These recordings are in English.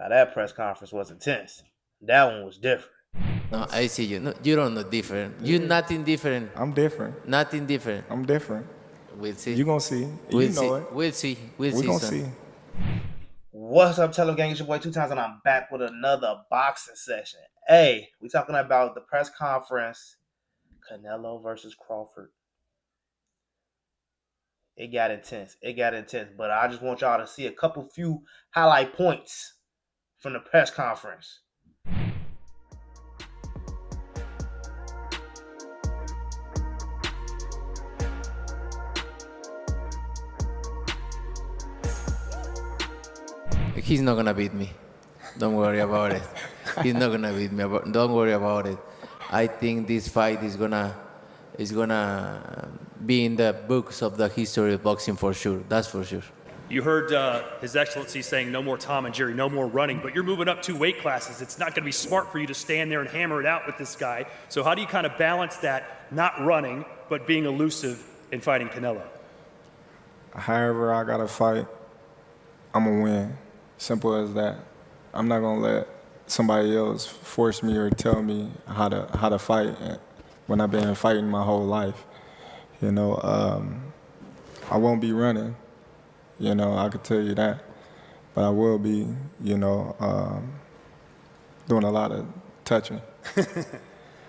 Now that press conference was intense. That one was different. No, I see you. No, you don't know different. You nothing different. I'm different. Nothing different. I'm different. We'll see. You gonna see. We'll You see. know it. We'll see. We'll We see, gonna son. see. What's up, Tell 'em Gang? It's your boy 2 times, and I'm back with another boxing session. Hey, we talking about the press conference, Canelo versus Crawford. It got intense. But I just want y'all to see a few highlight points from the press conference. He's not gonna beat me. Don't worry about it. He's not gonna beat me. Don't worry about it. I think this fight is gonna be in the books of the history of boxing for sure. That's for sure. You heard His Excellency saying no more Tom and Jerry, no more running, but you're moving up 2 weight classes. It's not going to be smart for you to stand there and hammer it out with this guy. So how do you kind of balance that, not running, but being elusive in fighting Canelo? However I gotta fight, I'm gonna win. Simple as that. I'm not gonna let somebody else force me or tell me how to fight when I've been fighting my whole life. You know, I won't be running. You know, I could tell you that. But I will be, you know, doing a lot of touching.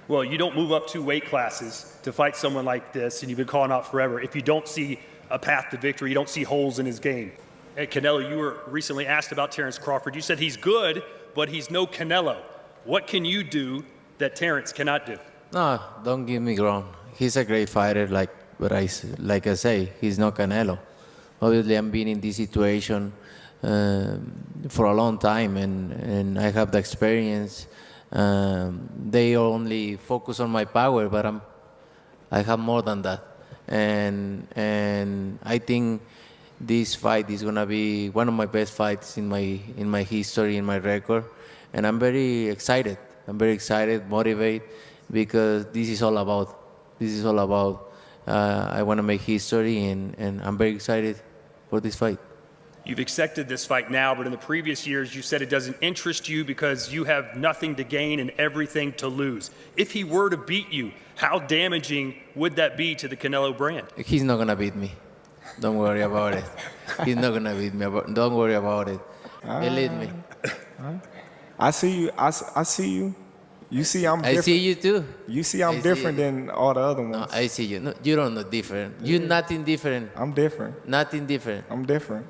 Well, you don't move up 2 weight classes to fight someone like this, and you've been calling out forever, if you don't see a path to victory, you don't see holes in his game. Hey, Canelo, you were recently asked about Terence Crawford. You said he's good, but he's no Canelo. What can you do that Terence cannot do? No, don't get me wrong. He's a great fighter, like I say, he's not Canelo. Obviously, I'm been in this situation for a long time, and I have the experience. They only focus on my power, but I have more than that. And I think this fight is gonna be one of my best fights in my history, in my record, and I'm very excited. I'm very excited, motivated, because this is all about. I want to make history, and I'm very excited for this fight. You've accepted this fight now, but in the previous years, you said it doesn't interest you because you have nothing to gain and everything to lose. If he were to beat you, how damaging would that be to the Canelo brand? He's not gonna beat me. Don't worry about it. He's not gonna beat me. Don't worry about it. Believe me. I see you. I see you. You see I'm different. I see you too. You see I'm different than all the other ones. No, I see you. No, you don't know different. You nothing different. I'm different. Nothing different. I'm different.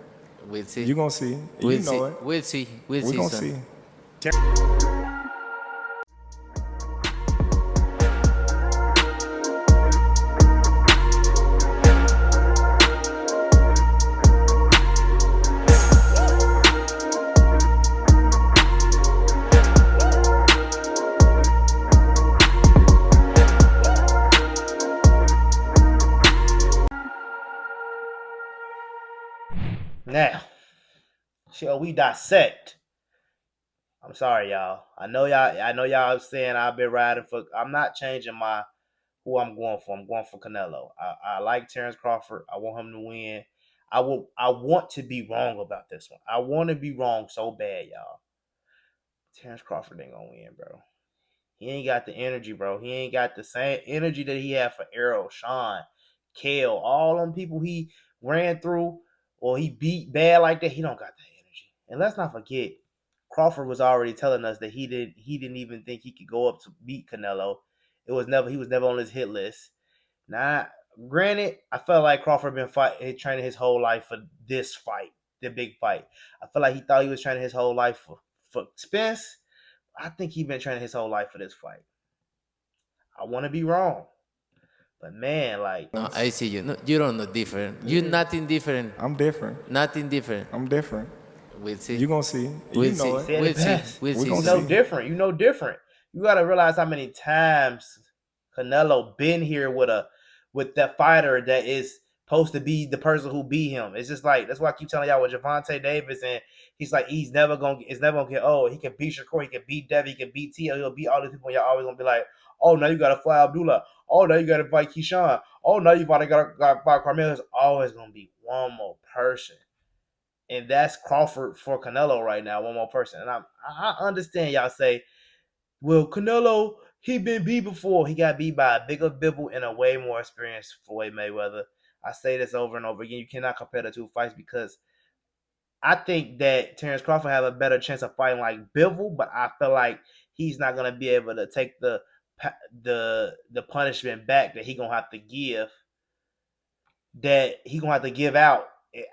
We'll see. You gonna see. We'll You know see. it. We'll see. We'll We see. gonna Son. see. Now, shall we dissect? I'm sorry, y'all. I know y'all saying I've been riding for. I'm not changing who I'm going for. I'm going for Canelo. I like Terence Crawford. I want him to win. I want to be wrong about this one. I want to be wrong so bad, y'all. Terence Crawford ain't gonna win, bro. He ain't got the energy, bro. He ain't got the same energy that he had for Errol, Sean, Kale, all them people he ran through or he beat bad like that. He don't got that energy. And let's not forget, Crawford was already telling us that he didn't even think he could go up to beat Canelo. He was never on his hit list. Now, granted, I felt like Crawford been training his whole life for this fight, the big fight. I feel like he thought he was training his whole life for Spence. I think he's been training his whole life for this fight. I want to be wrong. But man, like... No, I see you. No, you don't know different. You nothing different. I'm different. Nothing different. I'm different. We'll see. You gonna see. We'll You know see. it. We'll see. We'll see. gonna You know see. different. You know different. You got to realize how many times Canelo been here with that fighter that is supposed to be the person who beat him. It's just like, that's why I keep telling y'all with Gervonta Davis, and he's like, it's never gonna get old. He can beat Shakur, he can beat Dev, he can beat T.O., he'll beat all these people, and y'all always gonna be like, oh, now you gotta fly Abdullah. Oh, now you gotta fight Keyshawn. Oh, now you gotta fight Carmelo. There's always gonna be one more person. And that's Crawford for Canelo right now. One more person. And I understand y'all say, well, Canelo, he been beat before. He got beat by a bigger Bibble and a way more experienced Floyd Mayweather. I say this over and over again. You cannot compare the two fights because I think that Terence Crawford have a better chance of fighting like Bivol, but I feel like he's not gonna be able to take the punishment back that he gonna have to give out.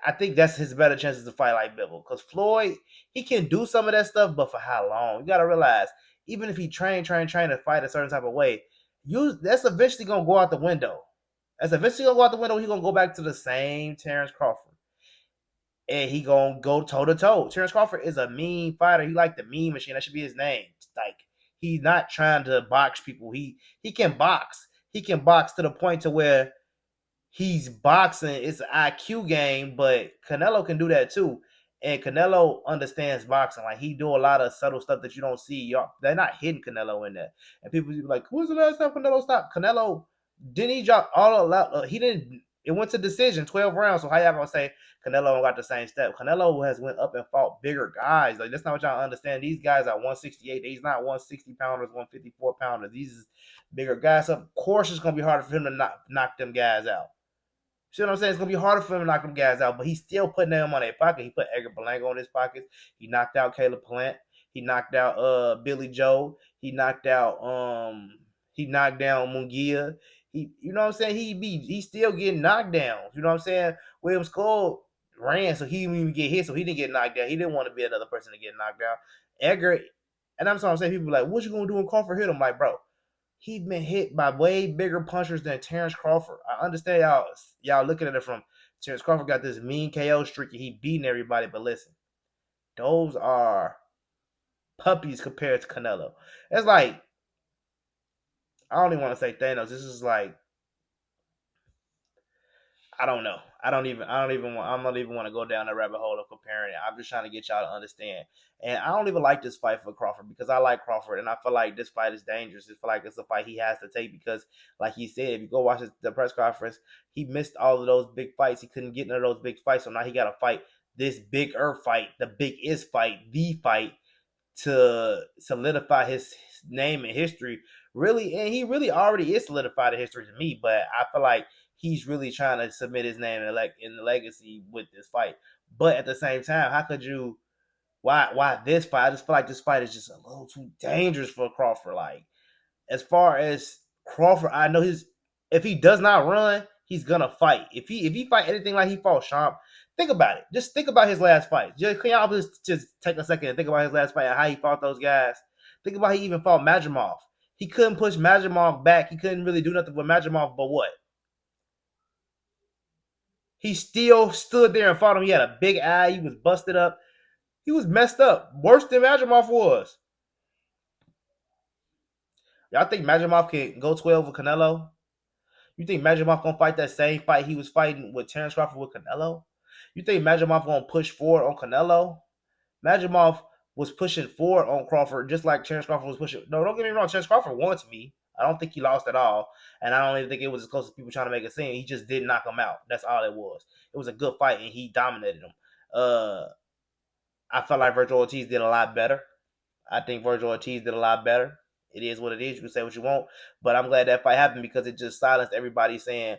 I think that's his better chances to fight like Bivol. Because Floyd, he can do some of that stuff, but for how long? You gotta realize, even if he train to fight a certain type of way, that's eventually gonna go out the window. That's eventually gonna go out the window. He's gonna go back to the same Terence Crawford. And he gonna go toe to toe. Terence Crawford is a mean fighter. He like the mean machine. That should be his name. Like, he's not trying to box people. He can box. He can box to the point to where he's boxing. It's an IQ game, but Canelo can do that too. And Canelo understands boxing. Like, he do a lot of subtle stuff that you don't see. Y'all, they're not hitting Canelo in there. And people be like, "When's the last time Canelo stopped?" Canelo didn't he drop all a lot? He didn't. It went to decision, 12 rounds. So how y'all gonna say Canelo don't got the same step? Canelo has went up and fought bigger guys. Like, that's not what y'all understand. These guys are 168. He's not 160 pounders, 154 pounders. These is bigger guys. So of course, it's gonna be harder for him to knock them guys out. See what I'm saying? It's gonna be harder for him to knock them guys out, but he's still putting them on their pocket. He put Edgar Berlanga on his pockets. He knocked out Caleb Plant. He knocked out Billy Joe. He knocked down Munguia. You know what I'm saying? He's still getting knocked down. You know what I'm saying? Williams Cole ran, so he didn't even get hit, so he didn't get knocked down. He didn't want to be another person to get knocked down. Edgar, and I'm saying, people are like, what you gonna do when Crawford hit him? Like, bro, he's been hit by way bigger punchers than Terence Crawford. I understand y'all looking at it from Terence Crawford got this mean KO streak and he beating everybody, but listen, those are puppies compared to Canelo. It's like, I don't even want to say Thanos. This is like, I don't know. I'm not even want to go down the rabbit hole of comparing it. I'm just trying to get y'all to understand. And I don't even like this fight for Crawford because I like Crawford and I feel like this fight is dangerous. I feel like it's a fight he has to take because, like he said, if you go watch the press conference, he missed all of those big fights. He couldn't get into those big fights, so now he got to fight this bigger fight, the biggest fight, the fight to solidify his name in history. Really, and he really already is solidified in history to me, but I feel like he's really trying to submit his name in the legacy with this fight. But at the same time, how could you why this fight? I just feel like this fight is just a little too dangerous for Crawford. Like, as far as Crawford, I know if he does not run, he's gonna fight. If he fight anything like he fought Shamp, think about it. Just think about his last fight. Can y'all just take a second and think about his last fight and how he fought those guys? Think about how he even fought Madrimov. He couldn't push Madrimov back. He couldn't really do nothing with Madrimov, but what? He still stood there and fought him. He had a big eye. He was busted up. He was messed up. Worse than Madrimov was. Y'all think Madrimov can go 12 with Canelo? You think Madrimov gonna fight that same fight he was fighting with Terence Crawford with Canelo? You think Madrimov gonna push forward on Canelo? Madrimov was pushing forward on Crawford just like Terence Crawford was pushing. No, don't get me wrong. Terence Crawford won to me. I don't think he lost at all. And I don't even think it was as close as people trying to make it seem. He just did knock him out. That's all it was. It was a good fight, and he dominated him. I felt like Virgil Ortiz did a lot better. I think Virgil Ortiz did a lot better. It is what it is. You can say what you want. But I'm glad that fight happened because it just silenced everybody saying,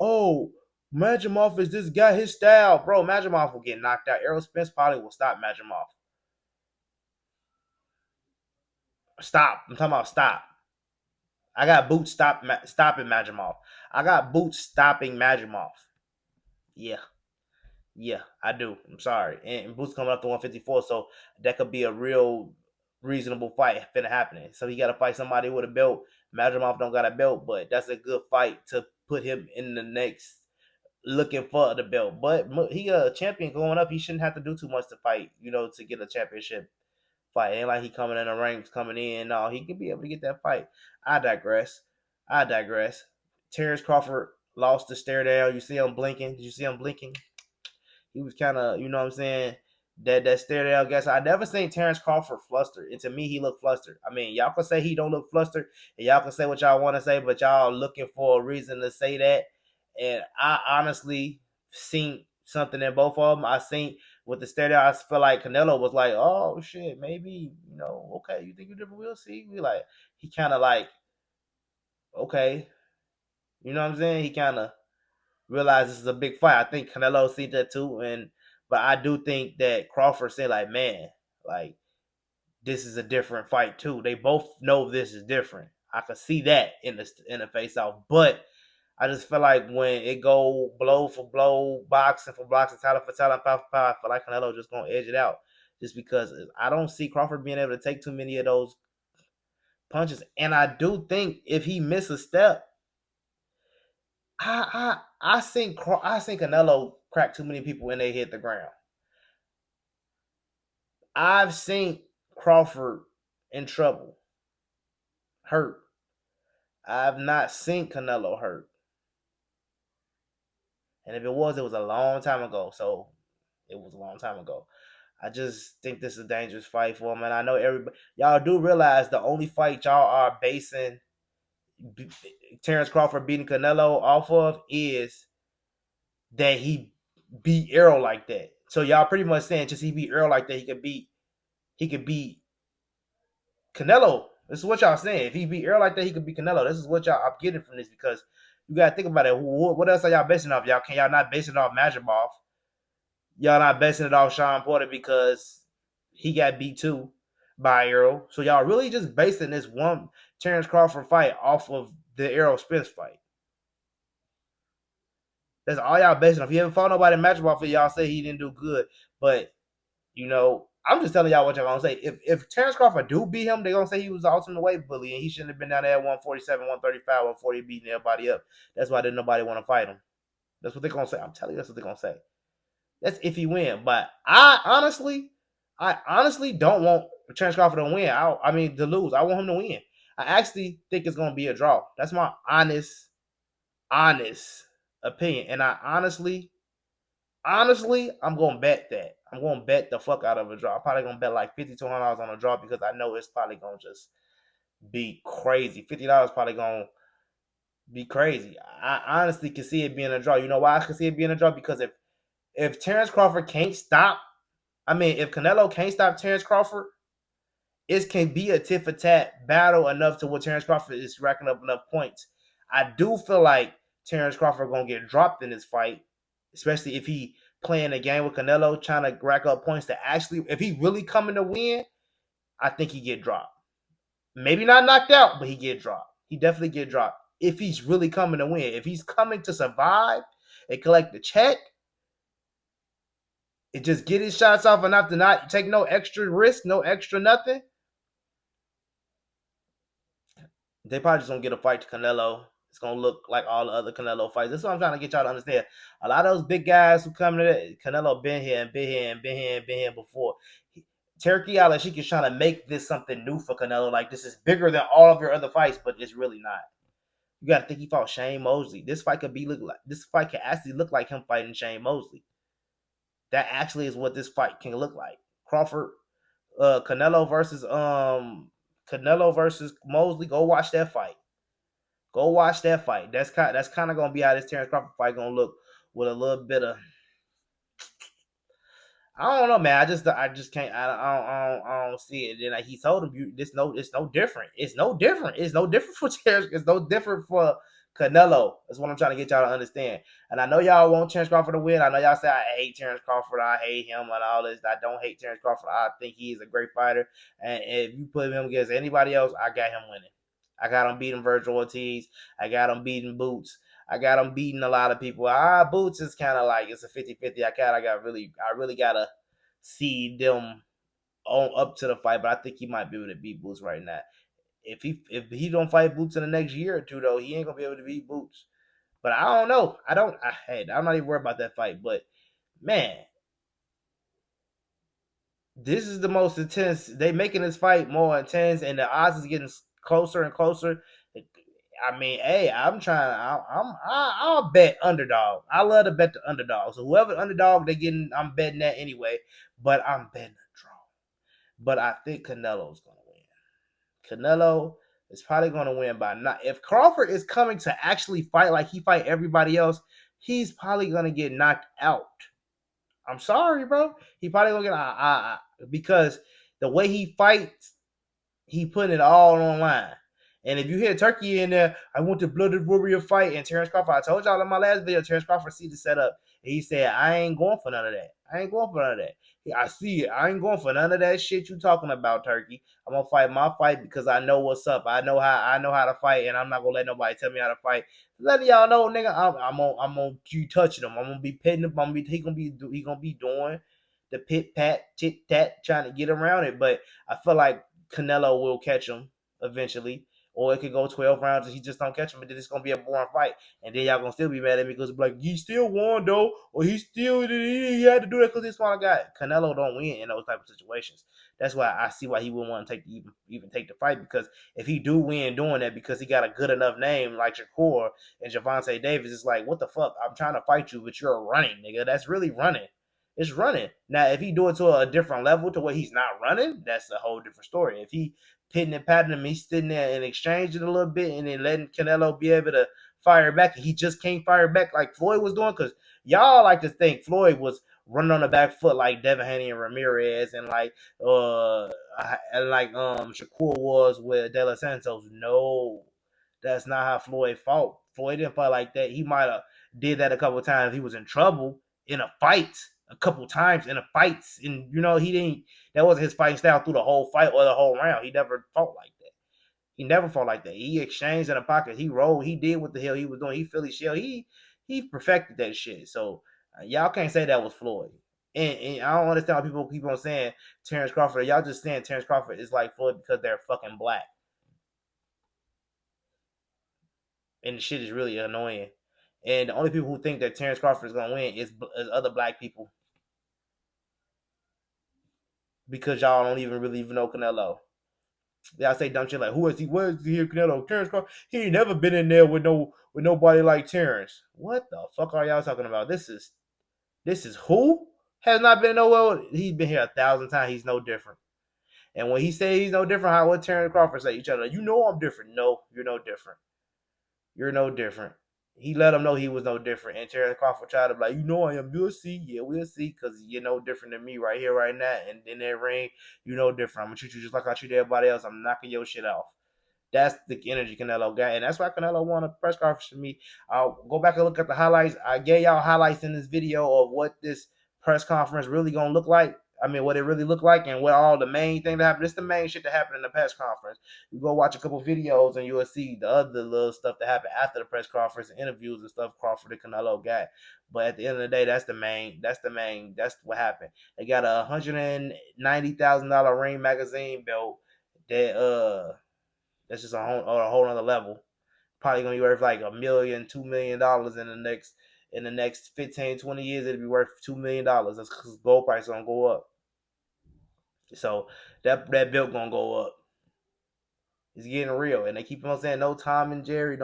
oh, Madrimov is this guy, his style. Bro, Madrimov will get knocked out. Errol Spence probably will stop Madrimov. Stop. I'm talking about stop. I got boots stopping Madrimov. I got boots stopping Madrimov. Yeah, I do. I'm sorry. And Boots coming up to 154, so that could be a real reasonable fight finna happening. So he got to fight somebody with a belt. Madrimov don't got a belt, but that's a good fight to put him in the next looking for the belt. But he a champion going up. He shouldn't have to do too much to fight, to get a championship fight. Ain't like he coming in the ranks, coming in. No, he could be able to get that fight. I digress. Terence Crawford lost the stare down. You see him blinking. Did you see him blinking? He was kind of, you know what I'm saying, that stare down guess. I never seen Terence Crawford flustered. And to me, he looked flustered. I mean, y'all can say he don't look flustered, and y'all can say what y'all want to say, but y'all looking for a reason to say that. And I honestly seen something in both of them. I seen with the stare down, I feel like Canelo was like, oh shit, maybe, okay, you think you're different? We'll see. He kind of like, okay, you know what I'm saying? He kind of realized this is a big fight. I think Canelo seen that too, but I do think that Crawford said like, man, like this is a different fight too. They both know this is different. I could see that in the face off, but I just feel like when it go blow for blow, boxing for boxing, talent for talent, pound for pound, I feel like Canelo just gonna edge it out, just because I don't see Crawford being able to take too many of those punches, and I do think if he miss a step, I think Canelo crack too many people when they hit the ground. I've seen Crawford in trouble, hurt. I've not seen Canelo hurt. And if it was a long time ago. So it was a long time ago. I just think this is a dangerous fight for him. And I know everybody, y'all do realize the only fight y'all are basing Terence Crawford beating Canelo off of is that he beat Errol like that. So y'all pretty much saying just he beat Errol like that, he could beat Canelo. This is what y'all saying. If he beat Errol like that, he could beat Canelo. This is what y'all I'm getting from this, because you gotta think about it. What else are y'all basing off? Y'all not basing it off Majimov. Y'all not basing it off Sean Porter because he got beat too by Errol. So y'all really just basing this one Terence Crawford fight off of the Errol Spence fight. That's all y'all basing off. If you haven't fought nobody in Majimov, y'all say he didn't do good. But I'm just telling y'all what y'all gonna say. If Terence Crawford do beat him, they're gonna say he was the ultimate weight bully and he shouldn't have been down there at 147, 135, 140 beating everybody up. That's why didn't nobody want to fight him. That's what they're gonna say. I'm telling you, that's what they're gonna say. That's if he win. But I honestly don't want Terence Crawford to win. I mean to lose. I want him to win. I actually think it's gonna be a draw. That's my honest opinion. And I honestly, I'm gonna bet that. I'm gonna bet the fuck out of a draw. I'm probably gonna bet like $5,200 on a draw because I know it's probably gonna just be crazy. $50 probably gonna be crazy. I honestly can see it being a draw. You know why I can see it being a draw? Because if Terence Crawford can't stop, if Canelo can't stop Terence Crawford, it can be a tit for tat battle enough to where Terence Crawford is racking up enough points. I do feel like Terence Crawford gonna get dropped in this fight, especially if he playing a game with Canelo, trying to rack up points to actually, if he really coming to win, I think he get dropped. Maybe not knocked out, but he get dropped. He definitely get dropped if he's really coming to win. If he's coming to survive and collect the check, and just get his shots off enough to not take no extra risk, no extra nothing, they probably just gonna get a fight to Canelo. It's gonna look like all the other Canelo fights. That's what I'm trying to get y'all to understand. A lot of those big guys who come to that, Canelo been here and been here and been here and been here before. Turkey Al-Ashik is trying to make this something new for Canelo. Like this is bigger than all of your other fights, but it's really not. You gotta think he fought Shane Mosley. This fight could actually look like him fighting Shane Mosley. That actually is what this fight can look like. Crawford, Canelo versus Mosley. Go watch that fight. Go watch that fight. That's kind of gonna be how this Terence Crawford fight gonna look with a little bit of. I don't know, man. I just can't. I don't see it. And like he told him, it's no different. It's no different. It's no different for Terence. It's no different for Canelo. That's what I'm trying to get y'all to understand. And I know y'all want Terence Crawford to win. I know y'all say I hate Terence Crawford. I hate him and all this. I don't hate Terence Crawford. I think he is a great fighter. And if you put him against anybody else, I got him winning. I got him beating Virgil Ortiz. I got him beating Boots. I got him beating a lot of people. Boots is kind of like it's a 50-50. I really gotta see them on up to the fight, but I think he might be able to beat Boots right now. If he don't fight Boots in the next year or two, though, he ain't gonna be able to beat Boots. But I don't know. I'm not even worried about that fight. But man, this is the most intense. They making this fight more intense, and the odds is getting closer and closer. I mean, hey, I'll bet underdog. I love to bet the underdog. So whoever underdog they getting, I'm betting that anyway. But I'm betting a draw. But I think Canelo's gonna win. Canelo is probably gonna win by not. If Crawford is coming to actually fight like he fight everybody else, he's probably gonna get knocked out. I'm sorry, bro. He probably gonna get because the way he fights, he putting it all online. And if you hear Turkey in there, I want the Blooded Warrior fight and Terence Crawford. I told y'all in my last video, Terence Crawford see the setup. And he said, I ain't going for none of that. I ain't going for none of that. I see it. I ain't going for none of that shit you talking about, Turkey. I'm gonna fight my fight because I know what's up. I know how to fight, and I'm not gonna let nobody tell me how to fight. Letting y'all know, nigga, I'm gonna keep touching him. I'm gonna be pitting him. He gonna be doing the pit pat tit tat trying to get around it. But I feel like Canelo will catch him eventually. Or it could go 12 rounds and he just don't catch him, but then it's gonna be a boring fight. And then y'all gonna still be mad at me because like he still won though, or he had to do that because he's a small guy. Canelo don't win in those type of situations. That's why I see why he wouldn't want to even take the fight, because if he do win doing that because he got a good enough name like Shakur and Javante Davis, it's like, what the fuck? I'm trying to fight you, but you're running, nigga. That's really running. It's running. Now, if he do it to a different level to where he's not running, that's a whole different story. If he pitting and patting him, he's sitting there and exchanging a little bit and then letting Canelo be able to fire back. He just can't fire back like Floyd was doing, because y'all like to think Floyd was running on the back foot like Devin Haney and Ramirez and like Shakur was with De Los Santos. No, that's not how Floyd fought. Floyd didn't fight like that. He might have did that a couple of times. He was in trouble in a fight a couple times in a fights, and he didn't. That wasn't his fighting style through the whole fight or the whole round. He never fought like that. He never fought like that. He exchanged in the pocket. He rolled. He did what the hell he was doing. He Philly shell. He perfected that shit. So y'all can't say that was Floyd. And I don't understand why people keep on saying Terence Crawford. Y'all just saying Terence Crawford is like Floyd because they're fucking black. And the shit is really annoying. And the only people who think that Terence Crawford is gonna win is other black people, because y'all don't even really know Canelo. Y'all say dumb shit like, "Who is he? Where is he here, Canelo? Terence Crawford? He ain't never been in there with nobody like Terence." What the fuck are y'all talking about? This is who has not been nowhere. He's been here 1,000 times. He's no different. And when he say he's no different, how would Terence Crawford say each other? I'm different. No, you're no different. You're no different. He let him know he was no different. And Terence Crawford tried to be like, I am. You'll see. Yeah, we'll see. Because you're no different than me right here, right now. And in that ring, you're no different. I'm going to treat you just like I treat everybody else. I'm knocking your shit off. That's the energy Canelo got. And that's why Canelo won a press conference for me. I'll go back and look at the highlights. I gave y'all highlights in this video of what this press conference really going to look like. I mean, what it really looked like and what all the main thing that happened. It's the main shit that happened in the press conference. You go watch a couple videos and you will see the other little stuff that happened after the press conference and interviews and stuff Crawford and Canelo got. But at the end of the day, that's what happened. They got a $190,000 Ring magazine belt that's just a whole other level. Probably gonna be worth like $1 million, $2 million in the next 15, 20 years. It'll be worth $2 million. That's because gold price gonna go up. So that belt gonna go up. It's getting real, and they keep on saying no Tom and Jerry.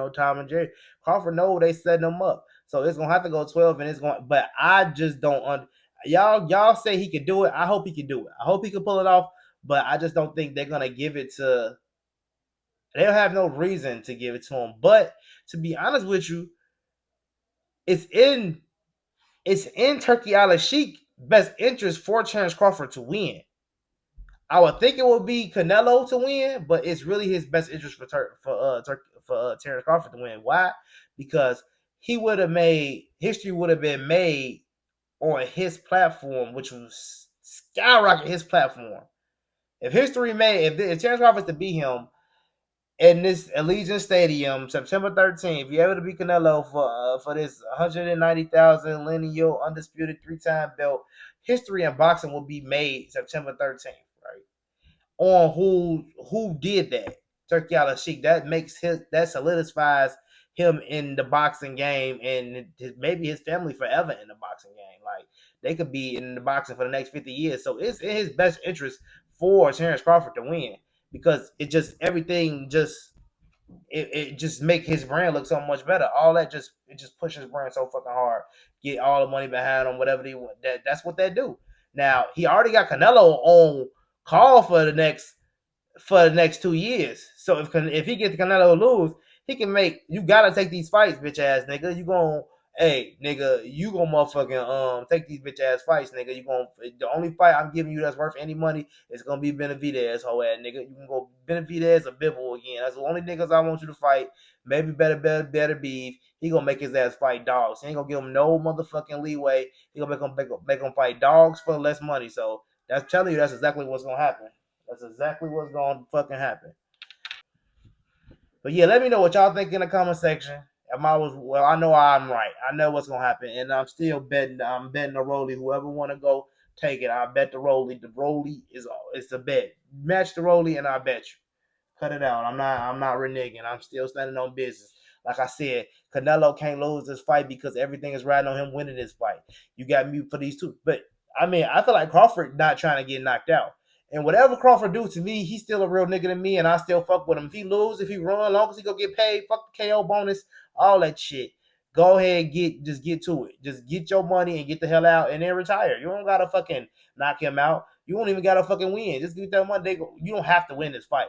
Crawford know they setting them up, so it's gonna have to go 12, and it's going. But I just don't. Y'all say he can do it. I hope he can do it. I hope he can pull it off. But I just don't think they're gonna give it to. They'll have no reason to give it to him. But to be honest with you, it's in Turkey Al-Sheik's best interest for Terence Crawford to win. I would think it would be Canelo to win, but it's really his best interest for Terence Crawford to win. Why? Because history would have been made on his platform, which was skyrocket his platform. If Terence Crawford to beat him in this Allegiant Stadium, September 13th, if you're able to beat Canelo for this 190,000 lineal undisputed 3-time belt, history in boxing will be made September 13th, right? On who did that, Turkey Al-Sheikh. That solidifies him in the boxing game, and maybe his family forever in the boxing game. Like, they could be in the boxing for the next 50 years. So it's in his best interest for Terence Crawford to win, because it just make his brand look so much better. All that just pushes his brand so fucking hard. Get all the money behind him, whatever they want. That's what they do. Now he already got Canelo on call for the next 2 years. So if he gets Canelo lose, he can make. You gotta take these fights, bitch ass nigga. You gonna hey, nigga, you gonna motherfucking take these bitch ass fights, nigga. You gonna the only fight I'm giving you that's worth any money is gonna be Benavidez, hoe ass nigga. You can go Benavidez or Bivol again. That's the only niggas I want you to fight. Maybe better beef. He gonna make his ass fight dogs. He ain't gonna give him no motherfucking leeway. He gonna make him fight dogs for less money. So that's telling you that's exactly what's gonna happen. That's exactly what's gonna fucking happen. But yeah, let me know what y'all think in the comment section. Well, I know I'm right. I know what's gonna happen, and I'm still betting. I'm betting the Rolly. Whoever want to go, take it. I bet the Rolly. The Rolly is a bet. Match the Rolly, and I bet you. Cut it out. I'm not reneging. I'm still standing on business. Like I said, Canelo can't lose this fight because everything is riding on him winning this fight. You got me for these two. But I mean, I feel like Crawford not trying to get knocked out. And whatever Crawford do to me, he's still a real nigga to me, and I still fuck with him. If he lose, if he run, long as he go get paid, fuck the KO bonus, all that shit. Go ahead, just get to it. Just get your money and get the hell out, and then retire. You don't gotta fucking knock him out. You don't even gotta fucking win. Just get that money. You don't have to win this fight.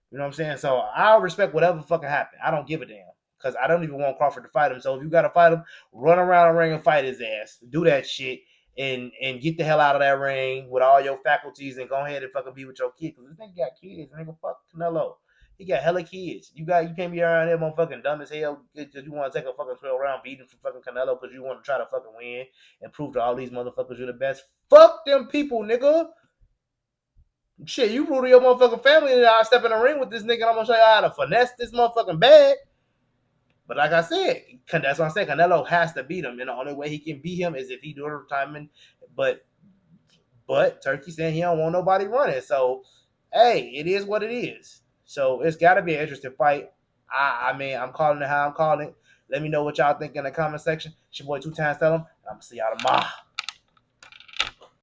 You know what I'm saying? So I'll respect whatever fucking happen. I don't give a damn. Because I don't even want Crawford to fight him. So if you got to fight him, run around the ring and fight his ass. Do that shit. And get the hell out of that ring with all your faculties and go ahead and fucking be with your kids. Because this nigga got kids. Nigga, fuck Canelo. He got hella kids. You can't be around here motherfucking dumb as hell because you want to take a fucking 12 round beating for fucking Canelo because you want to try to fucking win and prove to all these motherfuckers you're the best. Fuck them people, nigga. Shit, you rule to your motherfucking family and I step in the ring with this nigga and I'm gonna show you how to finesse this motherfucking bag. But like I said, that's what I'm saying. Canelo has to beat him, and the only way he can beat him is if he do the timing. But Turkey saying he don't want nobody running. So hey, it is what it is. So it's got to be an interesting fight. I mean, I'm calling it how I'm calling it. Let me know what y'all think in the comment section. It's your boy 2 Times Tell him. I'm gonna see y'all tomorrow.